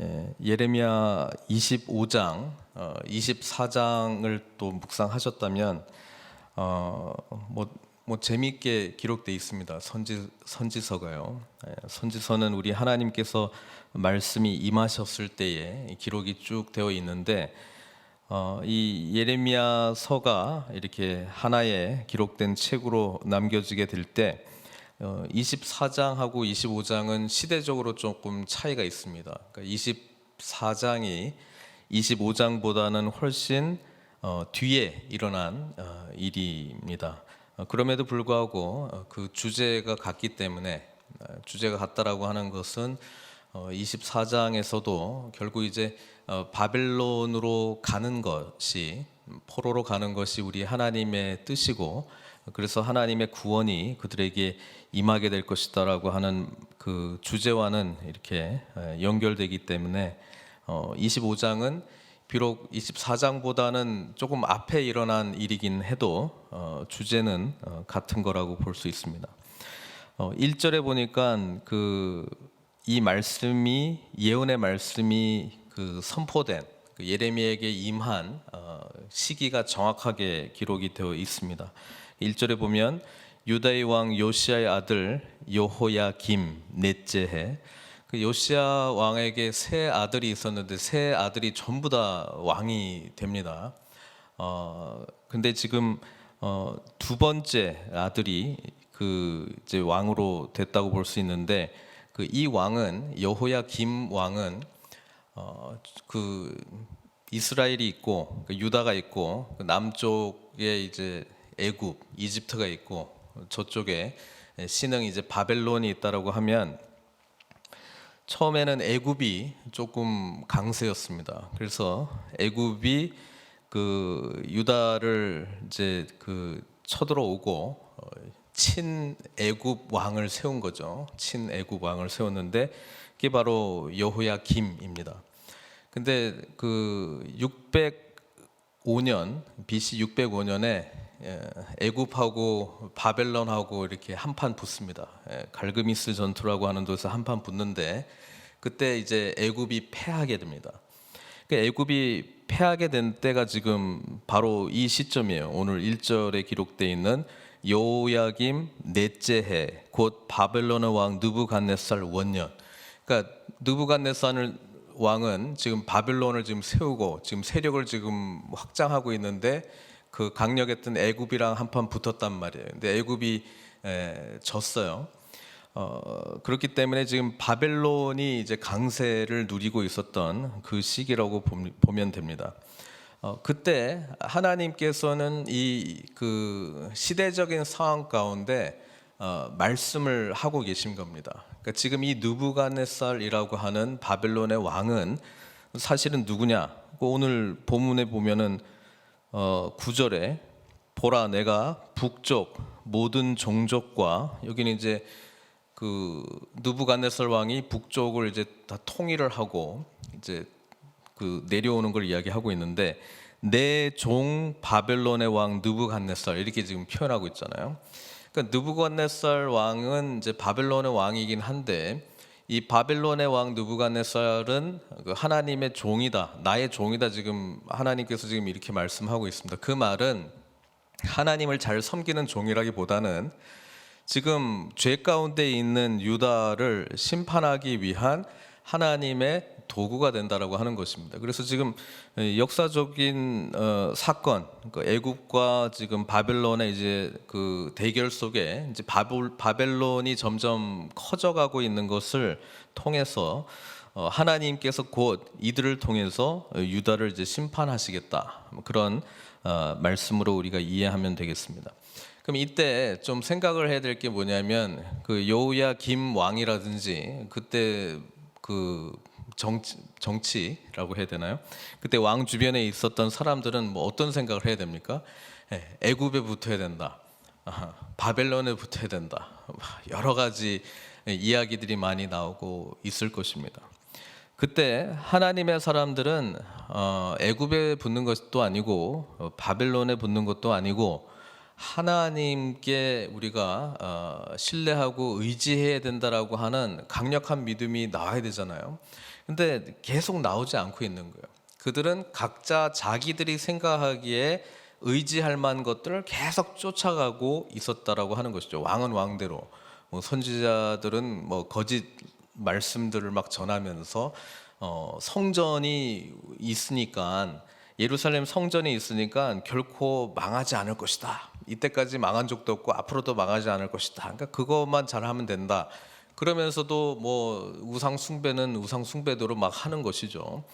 예레미야 25장, 24장을 또 묵상하셨다면 재미있게 기록되어 있습니다. 선지서가요. 선지서는 우리 하나님께서 말씀이 임하셨을 때에 기록이 쭉 되어 있는데 이 예레미야서가 이렇게 하나의 기록된 책으로 남겨지게 될 때 24장하고 25장은 시대적으로 조금 차이가 있습니다. 그러니까 24장이 25장보다는 훨씬 뒤에 일어난 일입니다. 그럼에도 불구하고 그 주제가 같기 때문에, 주제가 같다라고 하는 것은 24장에서도 결국 이제 바벨론으로 가는 것이, 포로로 가는 것이 우리 하나님의 뜻이고, 그래서 하나님의 구원이 그들에게 임하게 될 것이다라고 하는 그 주제와는 이렇게 연결되기 때문에 25장은 비록 24장보다는 조금 앞에 일어난 일이긴 해도 주제는 같은 거라고 볼 수 있습니다. 1절에 보니까 이 말씀이, 예언의 말씀이 선포된 예레미야에게 임한 시기가 정확하게 기록이 되어 있습니다. 1절에 보면 유다의 왕 요시야의 아들 여호야김 넷째 해, 요시야 왕에게 세 아들이 있었는데 세 아들이 전부 다 왕이 됩니다. 근데 지금 두 번째 아들이 이제 왕으로 됐다고 볼 수 있는데, 이 왕은, 여호야김 왕은 이스라엘이 있고 유다가 있고 남쪽에 이제 애굽, 이집트가 있고 저쪽에 신흥 이제 바벨론이 있다라고 하면, 처음에는 애굽이 조금 강세였습니다. 그래서 애굽이 유다를 이제 쳐들어오고 친애굽 왕을 세운 거죠. 친애굽 왕을 세웠는데 그게 바로 여호야김입니다. 근데 605년 BC 605년에 애굽하고 바벨론하고 이렇게 한판 붙습니다. 갈그미스 전투라고 하는 곳에서 한판 붙는데, 그때 이제 애굽이 패하게 됩니다. 애굽이 패하게 된 때가 지금 바로 이 시점이에요. 오늘 1절에 기록되어 있는 여호야김 넷째 해, 곧 바벨론의 왕 느부갓네살 원년. 그러니까 느부갓네살 왕은 지금 바벨론을 지금 세우고 지금 세력을 지금 확장하고 있는데, 그 강력했던 애굽이랑 한판 붙었단 말이에요. 근데 애굽이 졌어요. 그렇기 때문에 지금 바벨론이 이제 강세를 누리고 있었던 그 시기라고 보면 됩니다. 그때 하나님께서는 이 시대적인 상황 가운데 말씀을 하고 계신 겁니다. 그러니까 지금 이 느부갓네살이라고 하는 바벨론의 왕은 사실은 누구냐? 오늘 본문에 보면은 9절에 보라, 내가 북쪽 모든 종족과, 여기는 이제 느부갓네살 왕이 북쪽을 이제 다 통일을 하고 이제 내려오는 걸 이야기하고 있는데, 내 종 바벨론의 왕 느부갓네살, 이렇게 지금 표현하고 있잖아요. 그러니까 느부갓네살 왕은 이제 바벨론의 왕이긴 한데, 이 바벨론의 왕 느부갓네살은 하나님의 종이다, 나의 종이다, 지금 하나님께서 지금 이렇게 말씀하고 있습니다. 그 말은 하나님을 잘 섬기는 종이라기보다는 지금 죄 가운데 있는 유다를 심판하기 위한 하나님의 도구가 된다라고 하는 것입니다. 그래서 지금 역사적인 사건, 애굽과 지금 바벨론의 이제 대결 속에 이제 바벨론이 점점 커져가고 있는 것을 통해서 하나님께서 곧 이들을 통해서 유다를 이제 심판하시겠다, 그런 말씀으로 우리가 이해하면 되겠습니다. 그럼 이때 좀 생각을 해야 될 게 뭐냐면, 여호야김 왕이라든지 그때 정치라고 해야 되나요? 그때 왕 주변에 있었던 사람들은 어떤 생각을 해야 됩니까? 애굽에 붙어야 된다, 바벨론에 붙어야 된다, 여러 가지 이야기들이 많이 나오고 있을 것입니다. 그때 하나님의 사람들은 애굽에 붙는 것도 아니고 바벨론에 붙는 것도 아니고 하나님께 우리가 신뢰하고 의지해야 된다라고 하는 강력한 믿음이 나와야 되잖아요. 근데 계속 나오지 않고 있는 거예요. 그들은 각자 자기들이 생각하기에 의지할 만한 것들을 계속 쫓아가고 있었다라고 하는 것이죠. 왕은 왕대로, 뭐 선지자들은 뭐 거짓 말씀들을 막 전하면서 성전이 있으니까, 예루살렘 성전이 있으니까 결코 망하지 않을 것이다. 이때까지 망한 적도 없고 앞으로도 망하지 않을 것이다. 그러니까 그것만 잘하면 된다. 그러면서도 뭐 우상 숭배는 우상 숭배대로 막 하는 것이죠.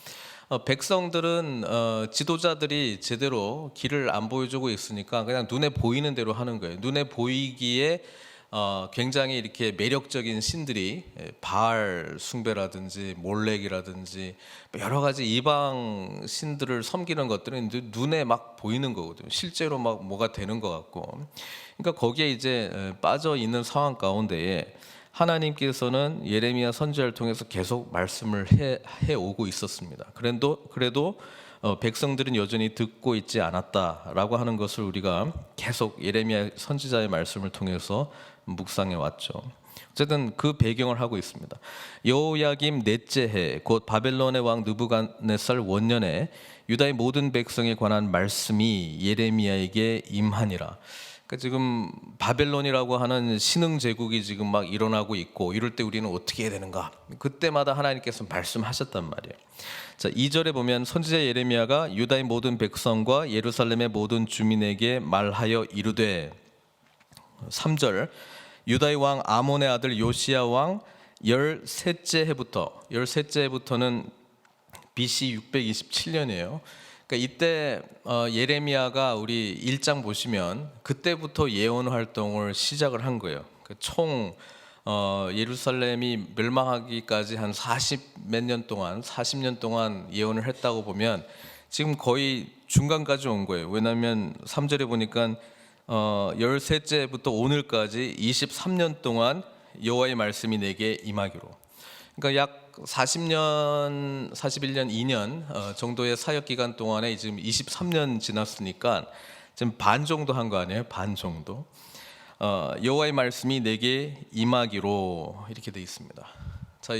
백성들은 지도자들이 제대로 길을 안 보여주고 있으니까 그냥 눈에 보이는 대로 하는 거예요. 눈에 보이기에 굉장히 이렇게 매력적인 신들이, 바알 숭배라든지 몰렉이라든지 여러 가지 이방 신들을 섬기는 것들은 눈에 막 보이는 거거든요. 실제로 막 뭐가 되는 것 같고. 그러니까 거기에 이제 빠져 있는 상황 가운데에 하나님께서는 예레미야 선지자를 통해서 계속 말씀을 해 오고 있었습니다. 그래도 백성들은 여전히 듣고 있지 않았다라고 하는 것을 우리가 계속 예레미야 선지자의 말씀을 통해서 묵상해 왔죠. 어쨌든 그 배경을 하고 있습니다. 여호야김 넷째 해, 곧 바벨론의 왕 느부갓네살 원년에 유다의 모든 백성에 관한 말씀이 예레미야에게 임하니라. 그러니까 지금 바벨론이라고 하는 신흥 제국이 지금 막 일어나고 있고, 이럴 때 우리는 어떻게 해야 되는가? 그때마다 하나님께서 말씀하셨단 말이에요. 자, 2절에 보면 선지자 예레미야가 유다의 모든 백성과 예루살렘의 모든 주민에게 말하여 이르되, 3절, 유다의 왕 아몬의 아들 요시야 왕 13째 해부터, 13째 해부터는 BC 627년이에요. 그러니까 이때 예레미야가 우리 1장 보시면 그때부터 예언 활동을 시작을 한 거예요. 총 예루살렘이 멸망하기까지 한 40년 동안 예언을 했다고 보면 지금 거의 중간까지 온 거예요. 왜냐하면 3절에 보니까 13째부터 오늘까지 23년 동안 여호와의 말씀이 내게 임하기로. 그러니까 약 40년, 41년, 2년 정도의 사역 기간 동안에 지금 23년 지났으니까 지금 반 정도 한 거 아니에요? 반 정도. 여호와의 말씀이 내게 임하기로 이렇게 돼 있습니다. 자,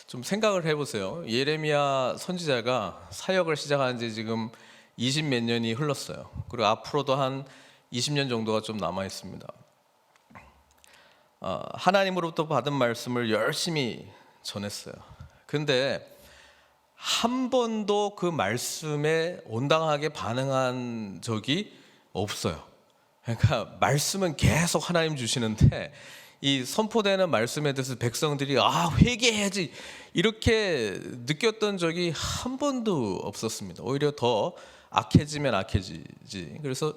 좀 생각을 해보세요. 예레미야 선지자가 사역을 시작한 지 지금 20 몇 년이 흘렀어요. 그리고 앞으로도 한 20년 정도가 좀 남아 있습니다. 하나님으로부터 받은 말씀을 열심히 전했어요. 근데 한 번도 그 말씀에 온당하게 반응한 적이 없어요. 그러니까 말씀은 계속 하나님 주시는데 이 선포되는 말씀에 대해서 백성들이 회개해야지 이렇게 느꼈던 적이 한 번도 없었습니다. 오히려 더 악해지면 악해지지. 그래서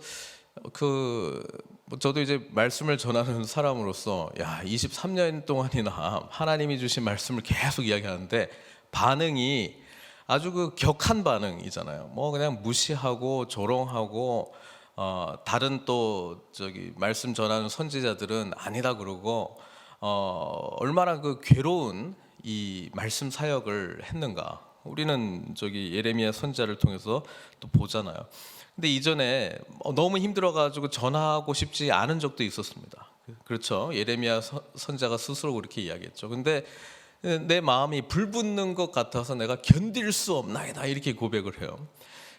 저도 이제 말씀을 전하는 사람으로서 23년 동안이나 하나님이 주신 말씀을 계속 이야기하는데 반응이 아주 격한 반응이잖아요. 뭐 그냥 무시하고 조롱하고, 다른 또 말씀 전하는 선지자들은 아니다 그러고, 얼마나 괴로운 이 말씀 사역을 했는가 우리는 예레미야 선지자를 통해서 또 보잖아요. 근데 이전에 너무 힘들어가지고 전하고 싶지 않은 적도 있었습니다. 그렇죠? 예레미야 선지자가 스스로 그렇게 이야기했죠. 근데 내 마음이 불붙는 것 같아서 내가 견딜 수 없나이다 이렇게 고백을 해요.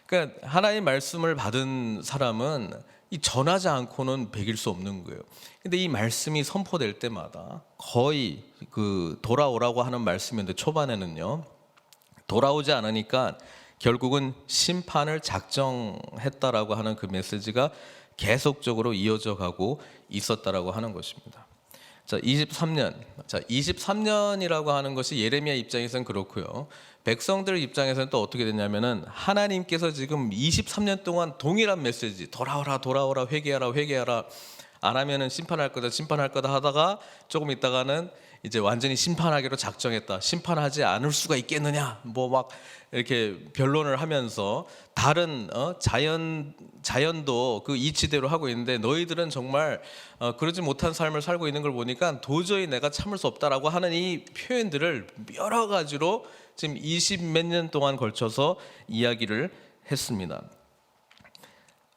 그러니까 하나님의 말씀을 받은 사람은 이 전하지 않고는 배길 수 없는 거예요. 근데 이 말씀이 선포될 때마다 거의 돌아오라고 하는 말씀인데, 초반에는요 돌아오지 않으니까 결국은 심판을 작정했다라고 하는 그 메시지가 계속적으로 이어져 가고 있었다라고 하는 것입니다. 자, 23년이라고 하는 것이 예레미야 입장에서는 그렇고요. 백성들 입장에서는 또 어떻게 됐냐면은 하나님께서 지금 23년 동안 동일한 메시지, 돌아오라 돌아오라, 회개하라 회개하라, 안 하면은 심판할 거다 하다가 조금 있다가는 이제 완전히 심판하기로 작정했다, 심판하지 않을 수가 있겠느냐, 뭐 막 이렇게 변론을 하면서 다른 자연도 그 이치대로 하고 있는데 너희들은 정말 그러지 못한 삶을 살고 있는 걸 보니까 도저히 내가 참을 수 없다라고 하는 이 표현들을 여러 가지로 지금 20 몇 년 동안 걸쳐서 이야기를 했습니다.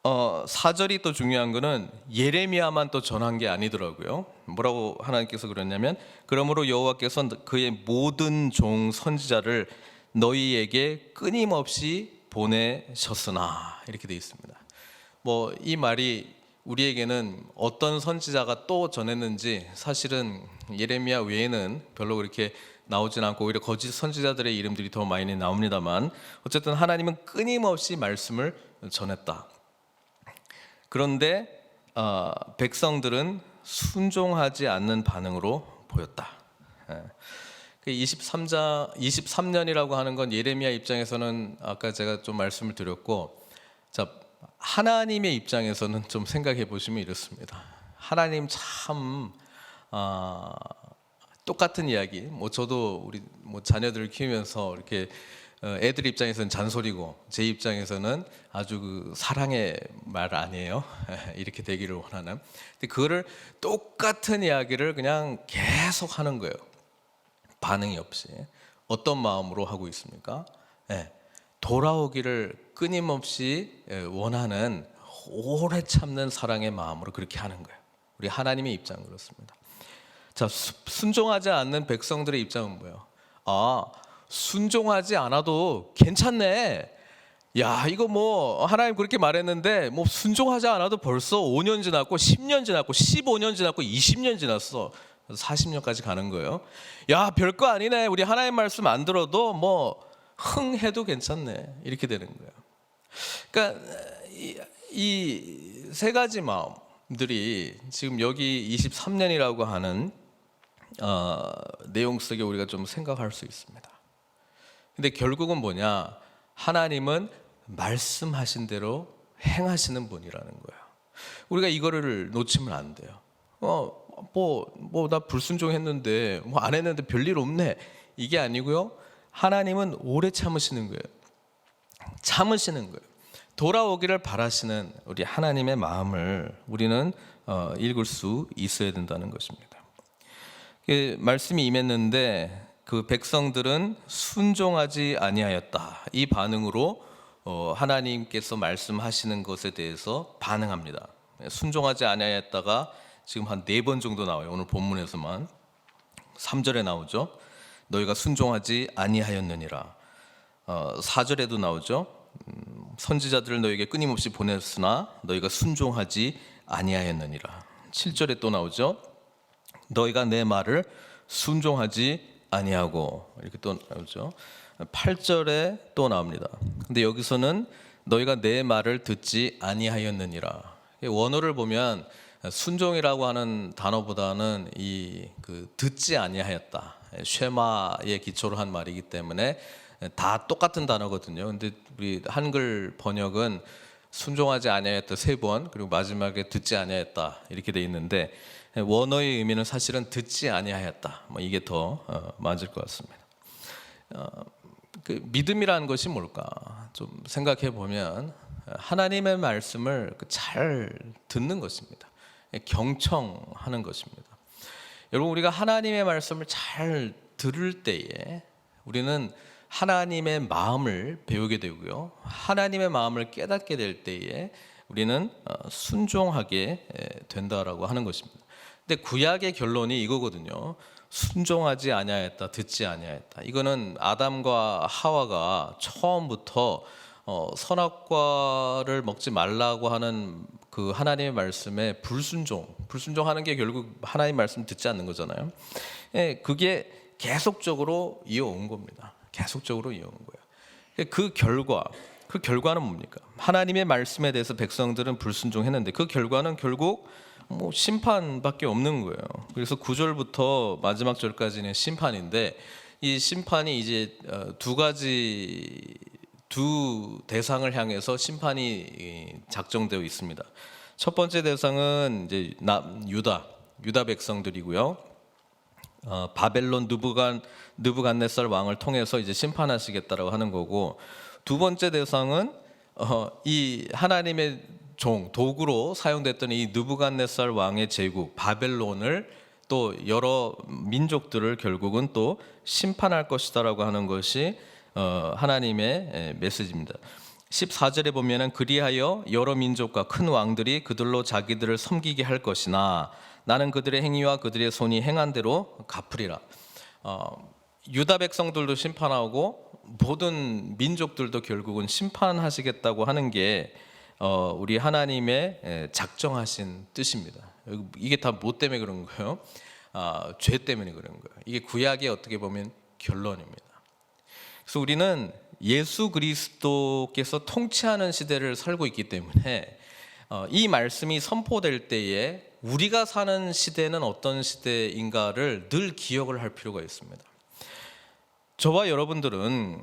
4절이 또 중요한 거는 예레미야만 또 전한 게 아니더라고요. 뭐라고 하나님께서 그랬냐면 그러므로 여호와께서 그의 모든 종 선지자를 너희에게 끊임없이 보내셨으나 이렇게 되어 있습니다. 뭐 이 말이 우리에게는 어떤 선지자가 또 전했는지 사실은 예레미야 외에는 별로 그렇게 나오진 않고 오히려 거짓 선지자들의 이름들이 더 많이 나옵니다만 어쨌든 하나님은 끊임없이 말씀을 전했다. 그런데 백성들은 순종하지 않는 반응으로 보였다. 23년이라고 하는 건 예레미야 입장에서는 아까 제가 좀 말씀을 드렸고, 자 하나님의 입장에서는 좀 생각해 보시면 이렇습니다. 하나님 참 똑같은 이야기. 뭐 저도 우리 뭐 자녀들을 키우면서 이렇게 애들 입장에서는 잔소리고 제 입장에서는 아주 그 사랑의 말 아니에요. 이렇게 되기를 원하는. 근데 그거를 똑같은 이야기를 그냥 계속 하는 거예요. 반응이 없이. 어떤 마음으로 하고 있습니까? 돌아오기를 끊임없이 원하는 오래 참는 사랑의 마음으로 그렇게 하는 거예요. 우리 하나님의 입장은 그렇습니다. 자, 순종하지 않는 백성들의 입장은 뭐예요? 순종하지 않아도 괜찮네. 야, 이거 뭐 하나님 그렇게 말했는데 뭐 순종하지 않아도 벌써 5년 지났고 10년 지났고 15년 지났고 20년 지났어. 40년까지 가는 거예요. 야, 별거 아니네. 우리 하나님 말씀 안 들어도 뭐 흥해도 괜찮네. 이렇게 되는 거예요. 그러니까 이 세 가지 마음들이 지금 여기 23년이라고 하는 내용 속에 우리가 좀 생각할 수 있습니다. 근데 결국은 뭐냐? 하나님은 말씀하신 대로 행하시는 분이라는 거예요. 우리가 이거를 놓치면 안 돼요. 나 불순종했는데 뭐 안 했는데 별일 없네. 이게 아니고요. 하나님은 오래 참으시는 거예요. 참으시는 거예요. 돌아오기를 바라시는 우리 하나님의 마음을 우리는 읽을 수 있어야 된다는 것입니다. 말씀이 임했는데 그 백성들은 순종하지 아니하였다. 이 반응으로 하나님께서 말씀하시는 것에 대해서 반응합니다. 순종하지 아니하였다가 지금 한 4번 정도 나와요. 오늘 본문에서만 3절에 나오죠. 너희가 순종하지 아니하였느니라. 4절에도 나오죠. 선지자들을 너에게 끊임없이 보냈으나 너희가 순종하지 아니하였느니라. 7절에 또 나오죠. 너희가 내 말을 순종하지 아니하고 이렇게 또 나오죠. 8절에 또 나옵니다. 근데 여기서는 너희가 내 말을 듣지 아니하였느니라. 원어를 보면 순종이라고 하는 단어보다는 듣지 아니하였다. 쉐마의 기초로 한 말이기 때문에 다 똑같은 단어거든요. 근데 우리 한글 번역은 순종하지 아니하였다 3번, 그리고 마지막에 듣지 아니하였다 이렇게 돼 있는데 원어의 의미는 사실은 듣지 아니하였다. 이게 더 맞을 것 같습니다. 그 믿음이라는 것이 뭘까? 좀 생각해 보면 하나님의 말씀을 잘 듣는 것입니다. 경청하는 것입니다. 여러분, 우리가 하나님의 말씀을 잘 들을 때에 우리는 하나님의 마음을 배우게 되고요. 하나님의 마음을 깨닫게 될 때에 우리는 순종하게 된다라고 하는 것입니다. 근데 구약의 결론이 이거거든요. 순종하지 아니하였다, 듣지 아니하였다. 이거는 아담과 하와가 처음부터 선악과를 먹지 말라고 하는 그 하나님의 말씀에 불순종하는 게 결국 하나님 말씀 듣지 않는 거잖아요. 그게 계속적으로 이어온 겁니다. 계속적으로 이어온 거예요. 그 결과는 뭡니까? 하나님의 말씀에 대해서 백성들은 불순종했는데 그 결과는 결국 심판밖에 없는 거예요. 그래서 9절부터 마지막 절까지는 심판인데 이 심판이 이제 두 대상을 향해서 심판이 작정되어 있습니다. 첫 번째 대상은 이제 유다 백성들이고요. 바벨론 느부갓네살 왕을 통해서 이제 심판하시겠다라고 하는 거고, 두 번째 대상은 이 하나님의 도구로 사용됐던 이 느부갓네살 왕의 제국 바벨론을 또 여러 민족들을 결국은 또 심판할 것이다라고 하는 것이 하나님의 메시지입니다. 14절에 보면은 그리하여 여러 민족과 큰 왕들이 그들로 자기들을 섬기게 할 것이나 나는 그들의 행위와 그들의 손이 행한 대로 갚으리라. 유다 백성들도 심판하고 모든 민족들도 결국은 심판하시겠다고 하는 게 우리 하나님의 작정하신 뜻입니다. 이게 다 뭐 때문에 그런 거예요? 죄 때문에 그런 거예요. 이게 구약의 어떻게 보면 결론입니다. 그래서 우리는 예수 그리스도께서 통치하는 시대를 살고 있기 때문에 이 말씀이 선포될 때에 우리가 사는 시대는 어떤 시대인가를 늘 기억을 할 필요가 있습니다. 저와 여러분들은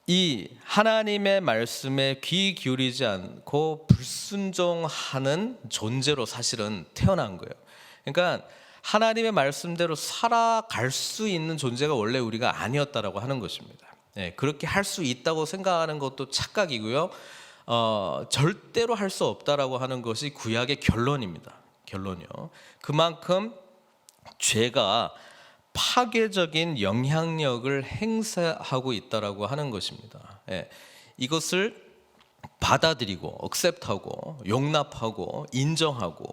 이 하나님의 말씀에 귀 기울이지 않고 불순종하는 존재로 사실은 태어난 거예요. 그러니까 하나님의 말씀대로 살아갈 수 있는 존재가 원래 우리가 아니었다라고 하는 것입니다. 그렇게 할 수 있다고 생각하는 것도 착각이고요. 절대로 할 수 없다라고 하는 것이 구약의 결론입니다. 결론이요. 그만큼 죄가 파괴적인 영향력을 행사하고 있다라고 하는 것입니다. 이것을 받아들이고 억셉트하고 용납하고 인정하고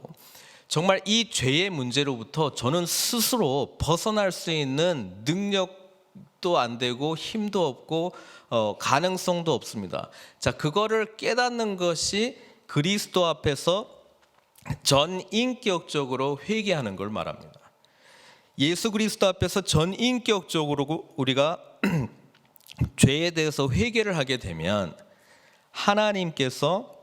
정말 이 죄의 문제로부터 저는 스스로 벗어날 수 있는 능력도 안 되고 힘도 없고 가능성도 없습니다. 자, 그거를 깨닫는 것이 그리스도 앞에서 전인격적으로 회개하는 걸 말합니다. 예수 그리스도 앞에서 전인격적으로 우리가 죄에 대해서 회개를 하게 되면 하나님께서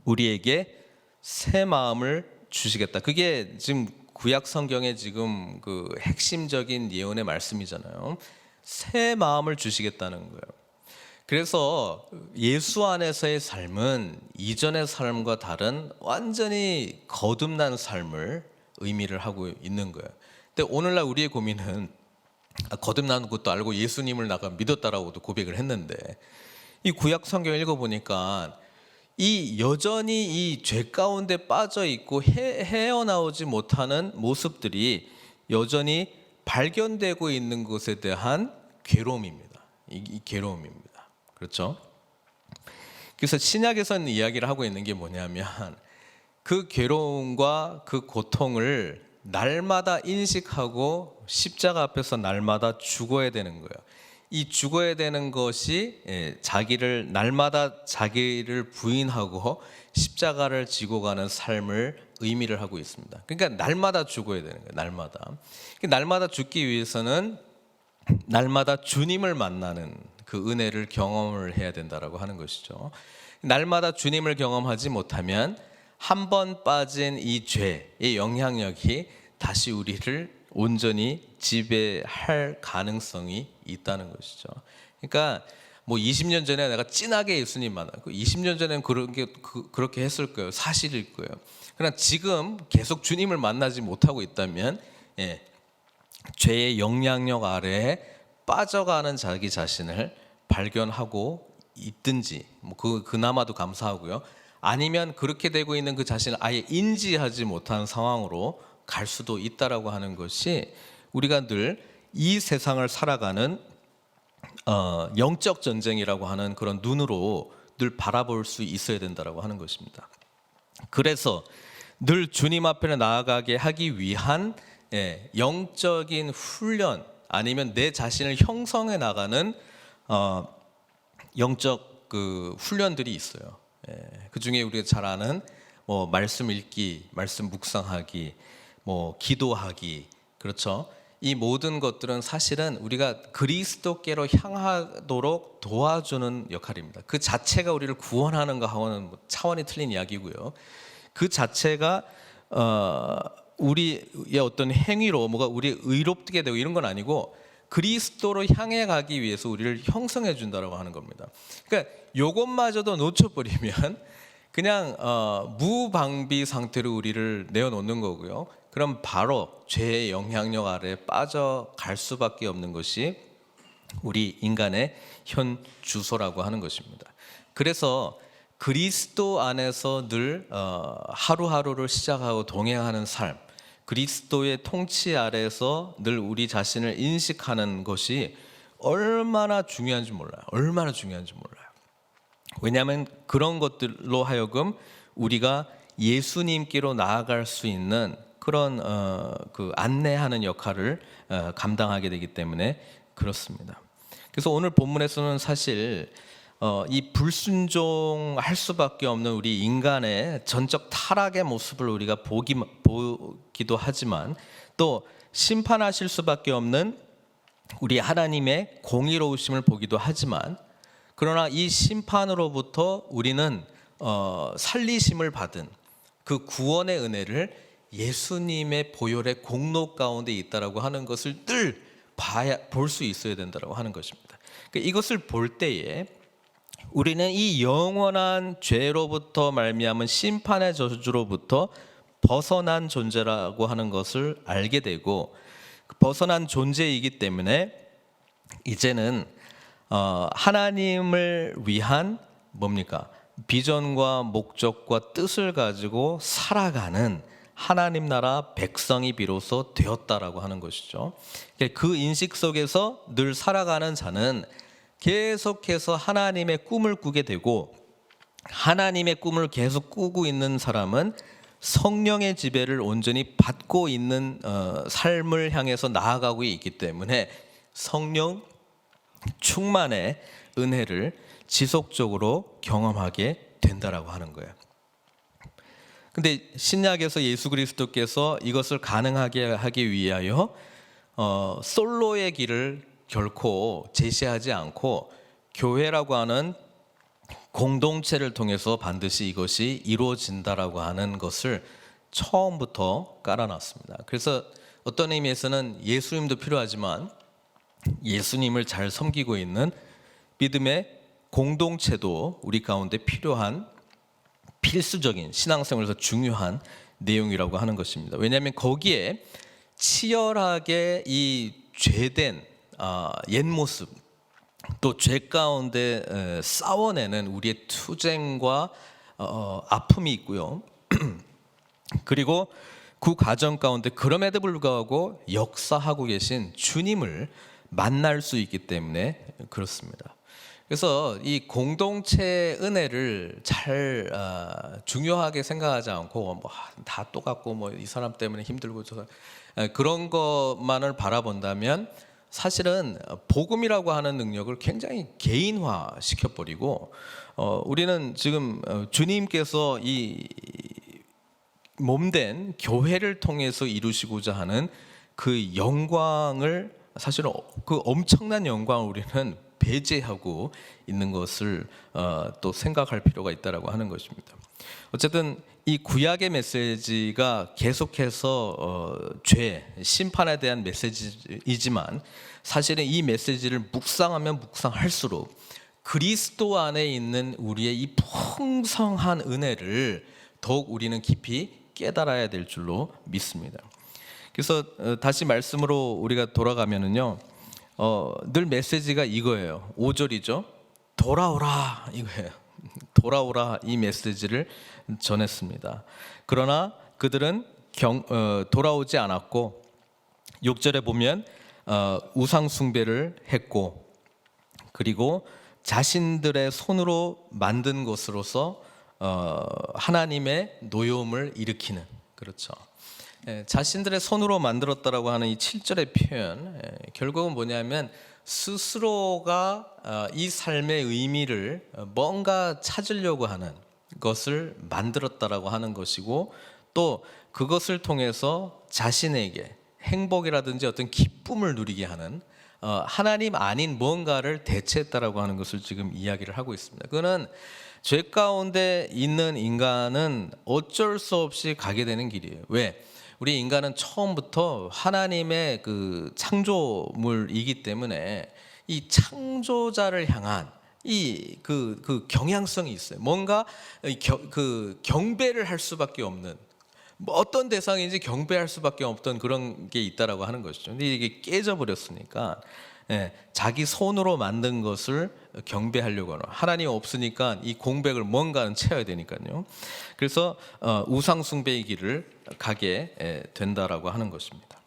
우리에게 새 마음을 주시겠다. 그게 지금 구약 성경의 지금 그 핵심적인 예언의 말씀이잖아요. 새 마음을 주시겠다는 거예요. 그래서 예수 안에서의 삶은 이전의 삶과 다른 완전히 거듭난 삶을 의미를 하고 있는 거예요. 근데 오늘날 우리의 고민은 거듭난 것도 알고 예수님을 나가 믿었다라고도 고백을 했는데 이 구약 성경 읽어보니까 이 여전히 이 죄 가운데 빠져 있고 헤어나오지 못하는 모습들이 여전히 발견되고 있는 것에 대한 괴로움입니다. 이 괴로움입니다. 그렇죠? 그래서 신약에서는 이야기를 하고 있는 게 뭐냐면 그 괴로움과 그 고통을 날마다 인식하고 십자가 앞에서 날마다 죽어야 되는 거예요. 이 죽어야 되는 것이 자기를 날마다 자기를 부인하고 십자가를 지고 가는 삶을 의미를 하고 있습니다. 그러니까 날마다 죽어야 되는 거예요. 날마다 죽기 위해서는 날마다 주님을 만나는 그 은혜를 경험을 해야 된다라고 하는 것이죠. 날마다 주님을 경험하지 못하면 한 번 빠진 이 죄의 영향력이 다시 우리를 온전히 지배할 가능성이 있다는 것이죠. 그러니까 뭐 20년 전에 내가 진하게 예수님 만나고 20년 전에는 그렇게 했을 거예요. 사실일 거예요. 그러나 지금 계속 주님을 만나지 못하고 있다면 죄의 영향력 아래에 빠져가는 자기 자신을 발견하고 있든지 뭐 그나마도 감사하고요. 아니면 그렇게 되고 있는 그 자신을 아예 인지하지 못한 상황으로 갈 수도 있다라고 하는 것이 우리가 늘 이 세상을 살아가는 영적 전쟁이라고 하는 그런 눈으로 늘 바라볼 수 있어야 된다라고 하는 것입니다. 그래서 늘 주님 앞에 나아가게 하기 위한 영적인 훈련 아니면 내 자신을 형성해 나가는 영적 그 훈련들이 있어요. 그 중에 우리가 잘 아는 뭐 말씀 읽기, 말씀 묵상하기, 뭐 기도하기, 그렇죠? 이 모든 것들은 사실은 우리가 그리스도께로 향하도록 도와주는 역할입니다. 그 자체가 우리를 구원하는 것하고는 차원이 틀린 이야기고요. 그 자체가 우리의 어떤 행위로 뭐가 우리 의롭게 되고 이런 건 아니고 그리스도로 향해 가기 위해서 우리를 형성해 준다라고 하는 겁니다. 그러니까 이것마저도 놓쳐버리면 그냥 무방비 상태로 우리를 내어놓는 거고요. 그럼 바로 죄의 영향력 아래 빠져갈 수밖에 없는 것이 우리 인간의 현 주소라고 하는 것입니다. 그래서 그리스도 안에서 늘 하루하루를 시작하고 동행하는 삶, 그리스도의 통치 아래에서 늘 우리 자신을 인식하는 것이 얼마나 중요한지 몰라요. 얼마나 중요한지 몰라요. 왜냐하면 그런 것들로 하여금 우리가 예수님께로 나아갈 수 있는 그런 그 안내하는 역할을 감당하게 되기 때문에 그렇습니다. 그래서 오늘 본문에서는 사실 이 불순종할 수밖에 없는 우리 인간의 전적 타락의 모습을 우리가 보기도 하지만, 또 심판하실 수밖에 없는 우리 하나님의 공의로우심을 보기도 하지만, 그러나 이 심판으로부터 우리는 살리심을 받은 그 구원의 은혜를 예수님의 보혈의 공로 가운데 있다라고 하는 것을 늘 볼 수 있어야 된다라고 하는 것입니다. 그러니까 이것을 볼 때에 우리는 이 영원한 죄로부터 말미암은 심판의 저주로부터 벗어난 존재라고 하는 것을 알게 되고, 벗어난 존재이기 때문에 이제는 하나님을 위한 뭡니까? 비전과 목적과 뜻을 가지고 살아가는 하나님 나라 백성이 비로소 되었다라고 하는 것이죠. 그 인식 속에서 늘 살아가는 자는 계속해서 하나님의 꿈을 꾸게 되고, 하나님의 꿈을 계속 꾸고 있는 사람은 성령의 지배를 온전히 받고 있는 삶을 향해서 나아가고 있기 때문에 성령 충만의 은혜를 지속적으로 경험하게 된다라고 하는 거예요. 근데 신약에서 예수 그리스도께서 이것을 가능하게 하기 위하여 솔로의 길을 결코 제시하지 않고 교회라고 하는 공동체를 통해서 반드시 이것이 이루어진다라고 하는 것을 처음부터 깔아놨습니다. 그래서 어떤 의미에서는 예수님도 필요하지만 예수님을 잘 섬기고 있는 믿음의 공동체도 우리 가운데 필요한 필수적인 신앙생활에서 중요한 내용이라고 하는 것입니다. 왜냐하면 거기에 치열하게 이 죄된 옛 모습, 또 죄 가운데 싸워내는 우리의 투쟁과 아픔이 있고요. 그리고 그 과정 가운데 그럼에도 불구하고 역사하고 계신 주님을 만날 수 있기 때문에 그렇습니다. 그래서 이 공동체 은혜를 잘 중요하게 생각하지 않고 뭐 다 똑같고 뭐 이 사람 때문에 힘들고 그런 것만을 바라본다면 사실은 복음이라고 하는 능력을 굉장히 개인화 시켜버리고, 우리는 지금 주님께서 이 몸된 교회를 통해서 이루시고자 하는 그 영광을, 사실은 그 엄청난 영광을 우리는 배제하고 있는 것을 또 생각할 필요가 있다라고 하는 것입니다. 어쨌든 이 구약의 메시지가 계속해서 죄, 심판에 대한 메시지이지만, 사실은 이 메시지를 묵상하면 묵상할수록 그리스도 안에 있는 우리의 이 풍성한 은혜를 더욱 우리는 깊이 깨달아야 될 줄로 믿습니다. 그래서 다시 말씀으로 우리가 돌아가면은요, 늘 메시지가 이거예요. 5절이죠. 돌아오라, 이거예요. 돌아오라, 이 메시지를 전했습니다. 그러나 그들은 돌아오지 않았고, 6절에 보면 우상 숭배를 했고, 그리고 자신들의 손으로 만든 것으로서 하나님의 노여움을 일으키는, 그렇죠. 자신들의 손으로 만들었다라고 하는 이 7절의 표현, 결국은 뭐냐면 스스로가 이 삶의 의미를 뭔가 찾으려고 하는 것을 만들었다라고 하는 것이고, 또 그것을 통해서 자신에게 행복이라든지 어떤 기쁨을 누리게 하는 하나님 아닌 뭔가를 대체했다라고 하는 것을 지금 이야기를 하고 있습니다. 그거는 죄 가운데 있는 인간은 어쩔 수 없이 가게 되는 길이에요. 왜? 우리 인간은 처음부터 하나님의 그 창조물이기 때문에 이 창조자를 향한 이 그 경향성이 있어요. 뭔가 그 경배를 할 수밖에 없는, 뭐 어떤 대상인지 경배할 수밖에 없던 그런 게 있다라고 하는 것이죠. 근데 이게 깨져 버렸으니까 자기 손으로 만든 것을 경배하려고 하는, 하나님 없으니까 이 공백을 뭔가는 채워야 되니까요. 그래서 우상 숭배의 길을 가게 된다라고 하는 것입니다.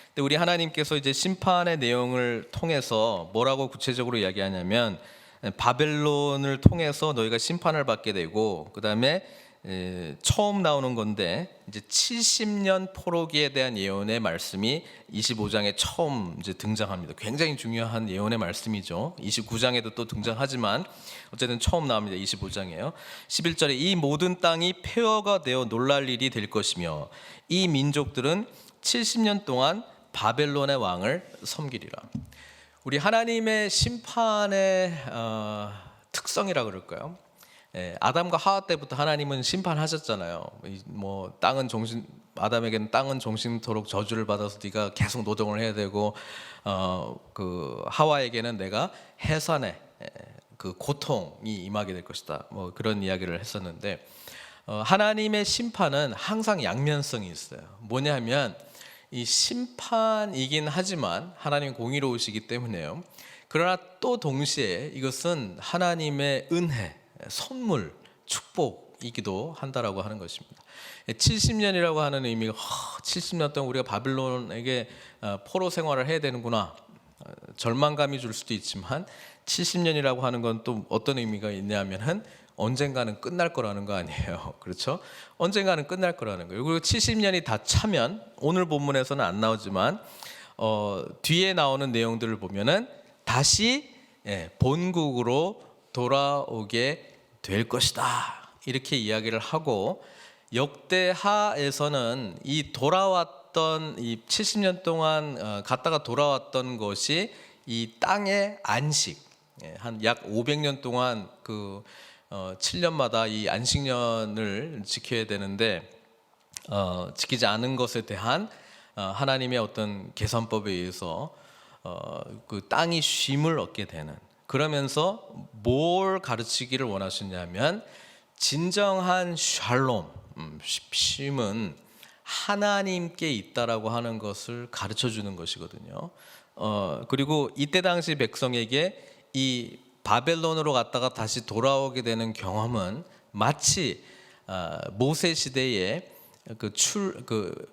근데 우리 하나님께서 이제 심판의 내용을 통해서 뭐라고 구체적으로 이야기하냐면, 바벨론을 통해서 너희가 심판을 받게 되고, 그다음에 처음 나오는 건데 이제 70년 포로기에 대한 예언의 말씀이 25장에 처음 이제 등장합니다. 굉장히 중요한 예언의 말씀이죠. 29장에도 또 등장하지만 어쨌든 처음 나옵니다. 25장이에요. 11절에 이 모든 땅이 폐허가 되어 놀랄 일이 될 것이며 이 민족들은 70년 동안 바벨론의 왕을 섬기리라. 우리 하나님의 심판의 특성이라 그럴까요? 아담과 하와 때부터 하나님은 심판하셨잖아요. 뭐 아담에게는 땅은 종신토록 저주를 받아서 네가 계속 노동을 해야 되고, 그 하와에게는 내가 해산의 그 고통이 임하게 될 것이다. 뭐 그런 이야기를 했었는데, 하나님의 심판은 항상 양면성이 있어요. 뭐냐면 이 심판이긴 하지만 하나님 공의로우시기 때문에요. 그러나 또 동시에 이것은 하나님의 은혜, 선물, 축복이기도 한다라고 하는 것입니다. 70년이라고 하는 의미가 70년 동안 우리가 바빌론에게 포로 생활을 해야 되는구나, 절망감이 줄 수도 있지만 70년이라고 하는 건 또 어떤 의미가 있냐면은 언젠가는 끝날 거라는 거 아니에요. 그렇죠? 언젠가는 끝날 거라는 거예요. 그리고 70년이 다 차면, 오늘 본문에서는 안 나오지만 뒤에 나오는 내용들을 보면은 다시 본국으로 돌아오게 될 것이다, 이렇게 이야기를 하고, 역대하에서는 이 돌아왔던 이 70년 동안 갔다가 돌아왔던 것이 이 땅의 안식, 한 약 500년 동안 그 7년마다 이 안식년을 지켜야 되는데 지키지 않은 것에 대한 하나님의 어떤 계산법에 의해서 그 땅이 쉼을 얻게 되는, 그러면서 뭘 가르치기를 원하셨냐면 진정한 샬롬, 쉼은 하나님께 있다라고 하는 것을 가르쳐 주는 것이거든요. 그리고 이때 당시 백성에게 이 바벨론으로 갔다가 다시 돌아오게 되는 경험은 마치 모세 시대에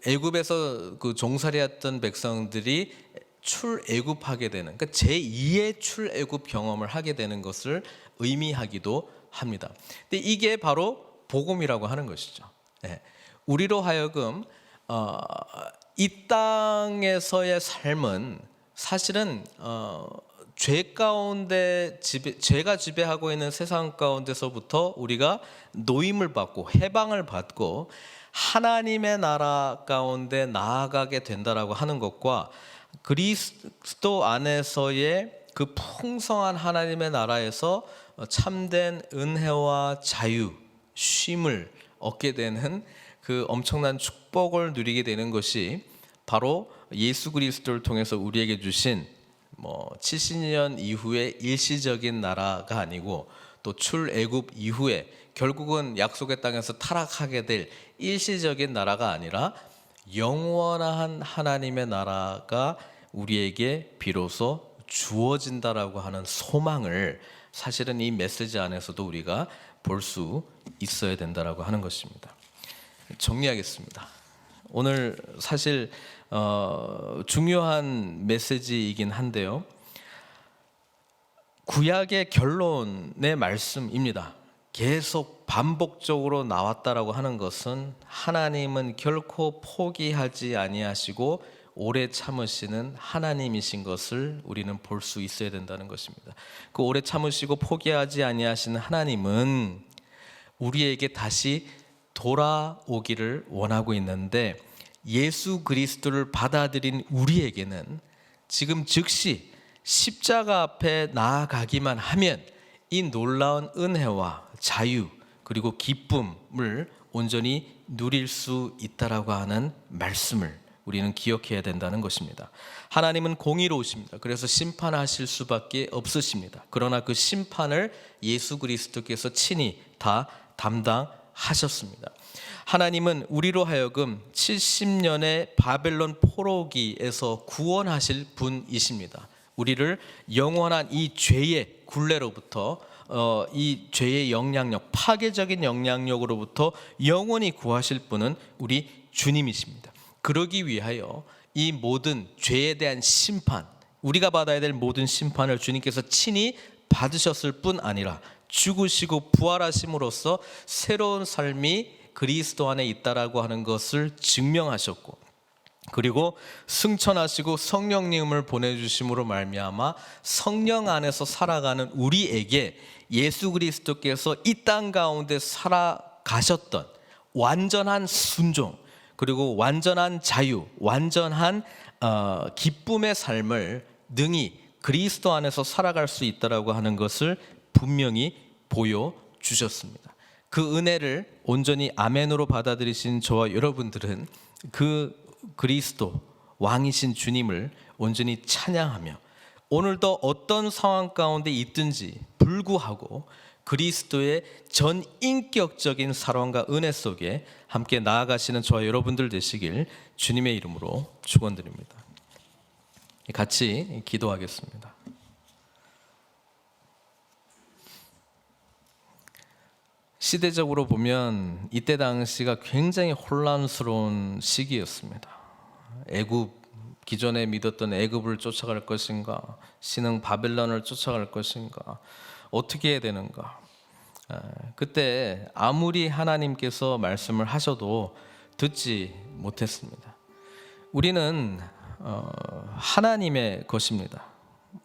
애굽에서 그 종살이했던 백성들이 출애굽하게 되는, 그러니까 제2의 출애굽 경험을 하게 되는 것을 의미하기도 합니다. 근데 이게 바로 복음이라고 하는 것이죠. 우리로 하여금 이 땅에서의 삶은 사실은 죄 가운데 죄가 지배하고 있는 세상 가운데서부터 우리가 노임을 받고 해방을 받고 하나님의 나라 가운데 나아가게 된다라고 하는 것과 그리스도 안에서의 그 풍성한 하나님의 나라에서 참된 은혜와 자유, 쉼을 얻게 되는 그 엄청난 축복을 누리게 되는 것이 바로 예수 그리스도를 통해서 우리에게 주신 70년 이후의 일시적인 나라가 아니고, 또 출애굽 이후에 결국은 약속의 땅에서 타락하게 될 일시적인 나라가 아니라 영원한 하나님의 나라가 우리에게 비로소 주어진다라고 하는 소망을 사실은 이 메시지 안에서도 우리가 볼 수 있어야 된다라고 하는 것입니다. 정리하겠습니다. 오늘 사실 중요한 메시지이긴 한데요, 구약의 결론의 말씀입니다. 계속 반복적으로 나왔다라고 하는 것은 하나님은 결코 포기하지 아니하시고 오래 참으시는 하나님이신 것을 우리는 볼 수 있어야 된다는 것입니다. 그 오래 참으시고 포기하지 아니하시는 하나님은 우리에게 다시 돌아오기를 원하고 있는데, 예수 그리스도를 받아들인 우리에게는 지금 즉시 십자가 앞에 나아가기만 하면 이 놀라운 은혜와 자유 그리고 기쁨을 온전히 누릴 수 있다라고 하는 말씀을 우리는 기억해야 된다는 것입니다. 하나님은 공의로우십니다. 그래서 심판하실 수밖에 없으십니다. 그러나 그 심판을 예수 그리스도께서 친히 다 담당하셨습니다. 하나님은 우리로 하여금 70년의 바벨론 포로기에서 구원하실 분이십니다. 우리를 영원한 이 죄의 굴레로부터, 이 죄의 영향력, 파괴적인 영향력으로부터 영원히 구하실 분은 우리 주님이십니다. 그러기 위하여 이 모든 죄에 대한 심판, 우리가 받아야 될 모든 심판을 주님께서 친히 받으셨을 뿐 아니라 죽으시고 부활하심으로써 새로운 삶이 그리스도 안에 있다라고 하는 것을 증명하셨고, 그리고 승천하시고 성령님을 보내주심으로 말미암아 성령 안에서 살아가는 우리에게 예수 그리스도께서 이 땅 가운데 살아가셨던 완전한 순종, 그리고 완전한 자유, 완전한 기쁨의 삶을 능히 그리스도 안에서 살아갈 수 있다라고 하는 것을 분명히 보여주셨습니다. 그 은혜를 온전히 아멘으로 받아들이신 저와 여러분들은 그 그리스도 왕이신 주님을 온전히 찬양하며 오늘도 어떤 상황 가운데 있든지 불구하고 그리스도의 전인격적인 사랑과 은혜 속에 함께 나아가시는 저와 여러분들 되시길 주님의 이름으로 축원드립니다. 같이 기도하겠습니다. 시대적으로 보면 이때 당시가 굉장히 혼란스러운 시기였습니다. 애굽, 기존에 믿었던 애굽을 쫓아갈 것인가, 신흥 바벨론을 쫓아갈 것인가, 어떻게 해야 되는가. 그때 아무리 하나님께서 말씀을 하셔도 듣지 못했습니다. 우리는 하나님의 것입니다.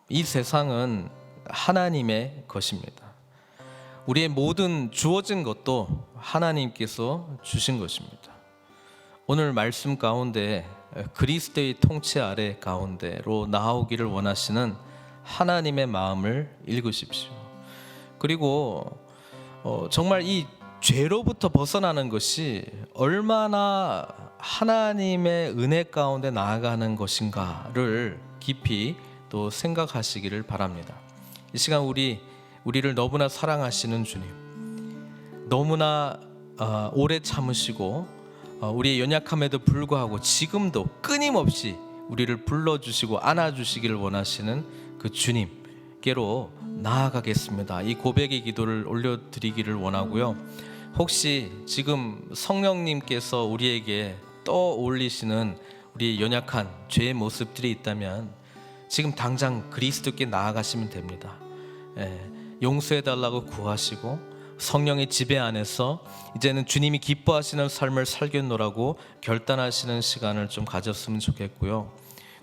이 세상은 하나님의 것입니다. 우리의 모든 주어진 것도 하나님께서 주신 것입니다. 오늘 말씀 가운데 그리스도의 통치 아래 가운데로 나오기를 원하시는 하나님의 마음을 읽으십시오. 그리고 정말 이 죄로부터 벗어나는 것이 얼마나 하나님의 은혜 가운데 나아가는 것인가를 깊이 또 생각하시기를 바랍니다. 이 시간 우리를 너무나 사랑하시는 주님, 너무나 오래 참으시고 우리의 연약함에도 불구하고 지금도 끊임없이 우리를 불러주시고 안아주시기를 원하시는 그 주님께로 나아가겠습니다. 이 고백의 기도를 올려드리기를 원하고요. 혹시 지금 성령님께서 우리에게 떠올리시는 우리의 연약한 죄의 모습들이 있다면 지금 당장 그리스도께 나아가시면 됩니다. 용서해달라고 구하시고 성령의 지배 안에서 이제는 주님이 기뻐하시는 삶을 살겠노라고 결단하시는 시간을 좀 가졌으면 좋겠고요.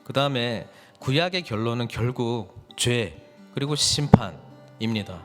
그 다음에 구약의 결론은 결국 죄 그리고 심판입니다.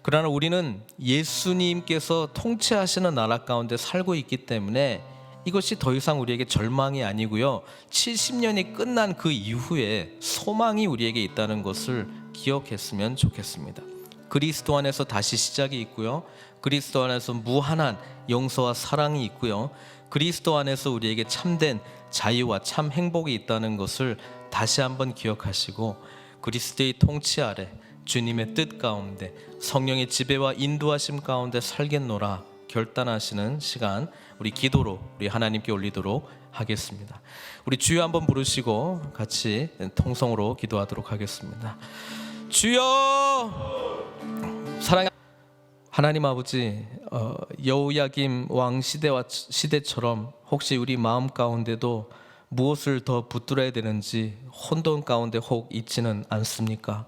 그러나 우리는 예수님께서 통치하시는 나라 가운데 살고 있기 때문에 이것이 더 이상 우리에게 절망이 아니고요, 70년이 끝난 그 이후에 소망이 우리에게 있다는 것을 기억했으면 좋겠습니다. 그리스도 안에서 다시 시작이 있고요, 그리스도 안에서 무한한 용서와 사랑이 있고요, 그리스도 안에서 우리에게 참된 자유와 참 행복이 있다는 것을 다시 한번 기억하시고 그리스도의 통치 아래 주님의 뜻 가운데 성령의 지배와 인도하심 가운데 살겠노라 결단하시는 시간, 우리 기도로 우리 하나님께 올리도록 하겠습니다. 우리 주여 한번 부르시고 같이 통성으로 기도하도록 하겠습니다. 주여! 사랑하는 하나님 아버지, 여호야김 왕 시대처럼 혹시 우리 마음 가운데도 무엇을 더 붙들어야 되는지 혼돈 가운데 혹 있지는 않습니까?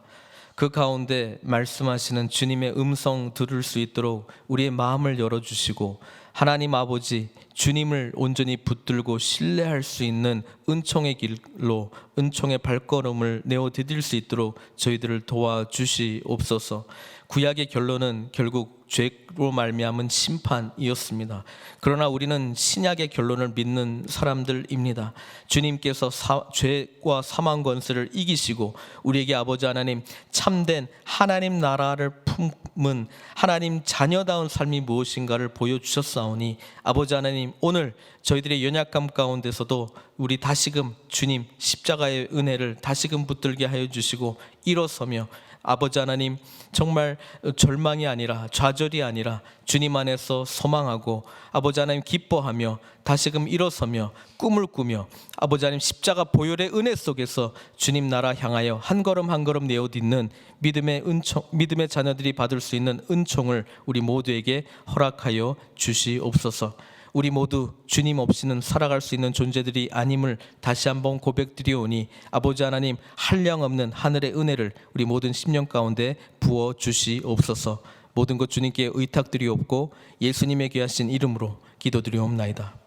그 가운데 말씀하시는 주님의 음성 들을 수 있도록 우리의 마음을 열어주시고 하나님 아버지 주님을 온전히 붙들고 신뢰할 수 있는 은총의 길로 은총의 발걸음을 내어드릴 수 있도록 저희들을 도와주시옵소서. 구약의 결론은 결국 죄로 말미암은 심판이었습니다. 그러나 우리는 신약의 결론을 믿는 사람들입니다. 주님께서 죄와 사망 권세를 이기시고 우리에게 아버지 하나님 참된 하나님 나라를 품은 하나님 자녀다운 삶이 무엇인가를 보여주셨사오니 아버지 하나님, 오늘 저희들의 연약함 가운데서도 우리 다시금 주님 십자가의 은혜를 다시금 붙들게 하여 주시고 일어서며 아버지 하나님, 정말 절망이 아니라 좌절이 아니라 주님 안에서 소망하고 아버지 하나님 기뻐하며 다시금 일어서며 꿈을 꾸며 아버지 하나님 십자가 보혈의 은혜 속에서 주님 나라 향하여 한 걸음 한 걸음 내어딛는 믿음의 은총, 믿음의 자녀들이 받을 수 있는 은총을 우리 모두에게 허락하여 주시옵소서. 우리 모두 주님 없이는 살아갈 수 있는 존재들이 아님을 다시 한번 고백드리오니 아버지 하나님 한량없는 하늘의 은혜를 우리 모든 심령 가운데 부어 주시옵소서. 모든 것 주님께 의탁드리옵고 예수님의 귀하신 이름으로 기도드리옵나이다.